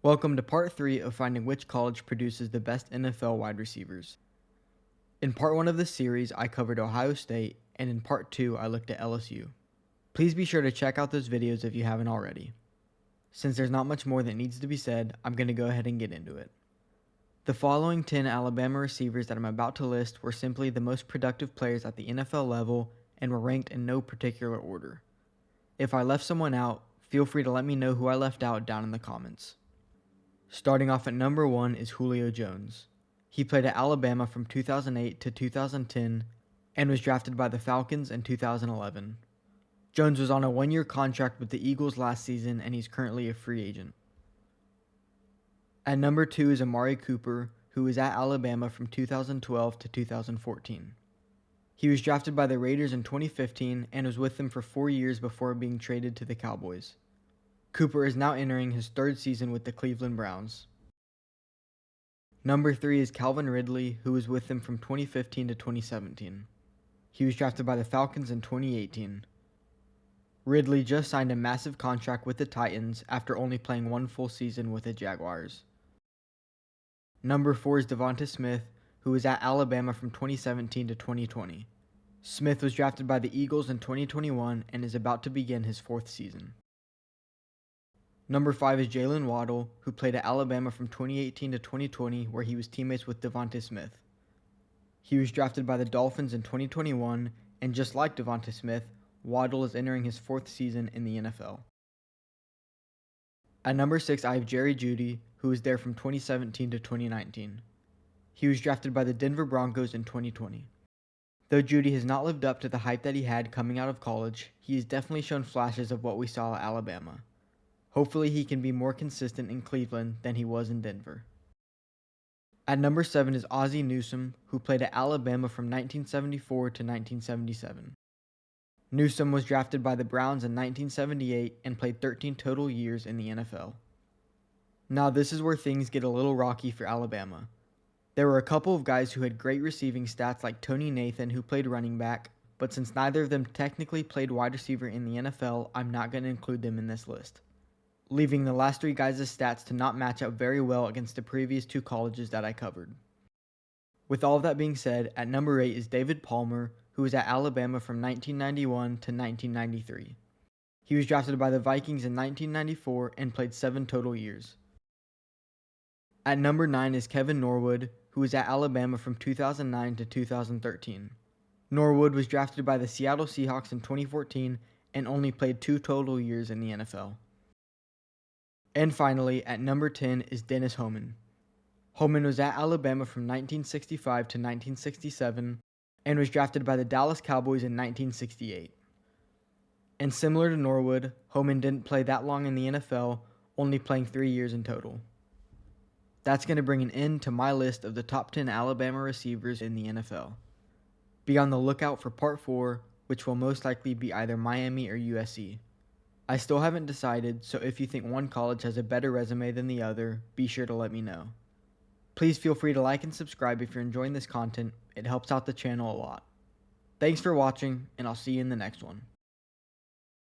Welcome to part 3 of finding which college produces the best NFL wide receivers. In part 1 of this series, I covered Ohio State, and in part 2, I looked at LSU. Please be sure to check out those videos if you haven't already. Since there's not much more that needs to be said, I'm going to go ahead and get into it. The following 10 Alabama receivers that I'm about to list were simply the most productive players at the NFL level and were ranked in no particular order. If I left someone out, feel free to let me know who I left out down in the comments. Starting off at number 1 is Julio Jones. He played at Alabama from 2008 to 2010 and was drafted by the Falcons in 2011. Jones was on a one-year contract with the Eagles last season and he's currently a free agent. At number 2 is Amari Cooper, who was at Alabama from 2012 to 2014. He was drafted by the Raiders in 2015 and was with them for 4 years before being traded to the Cowboys. Cooper is now entering his third season with the Cleveland Browns. Number 3 is Calvin Ridley, who was with them from 2015 to 2017. He was drafted by the Falcons in 2018. Ridley just signed a massive contract with the Titans after only playing one full season with the Jaguars. Number 4 is Devonta Smith, who was at Alabama from 2017 to 2020. Smith was drafted by the Eagles in 2021 and is about to begin his fourth season. Number 5 is Jalen Waddle, who played at Alabama from 2018 to 2020, where he was teammates with Devonta Smith. He was drafted by the Dolphins in 2021, and just like Devonta Smith, Waddle is entering his fourth season in the NFL. At number 6, I have Jerry Jeudy, who was there from 2017 to 2019. He was drafted by the Denver Broncos in 2020. Though Jeudy has not lived up to the hype that he had coming out of college, he has definitely shown flashes of what we saw at Alabama. Hopefully he can be more consistent in Cleveland than he was in Denver. At number 7 is Ozzie Newsome, who played at Alabama from 1974 to 1977. Newsome was drafted by the Browns in 1978 and played 13 total years in the NFL. Now this is where things get a little rocky for Alabama. There were a couple of guys who had great receiving stats like Tony Nathan, who played running back, but since neither of them technically played wide receiver in the NFL, I'm not going to include them in this list, leaving the last 3 guys' stats to not match up very well against the previous 2 colleges that I covered. With all of that being said, at number 8 is David Palmer, who was at Alabama from 1991 to 1993. He was drafted by the Vikings in 1994 and played 7 total years. At number 9 is Kevin Norwood, who was at Alabama from 2009 to 2013. Norwood was drafted by the Seattle Seahawks in 2014 and only played 2 total years in the NFL. And finally, at number 10 is Dennis Homan. Homan was at Alabama from 1965 to 1967 and was drafted by the Dallas Cowboys in 1968. And similar to Norwood, Homan didn't play that long in the NFL, only playing 3 years in total. That's going to bring an end to my list of the top 10 Alabama receivers in the NFL. Be on the lookout for part 4, which will most likely be either Miami or USC. I still haven't decided, so if you think one college has a better resume than the other, be sure to let me know. Please feel free to like and subscribe if you're enjoying this content. It helps out the channel a lot. Thanks for watching, and I'll see you in the next one.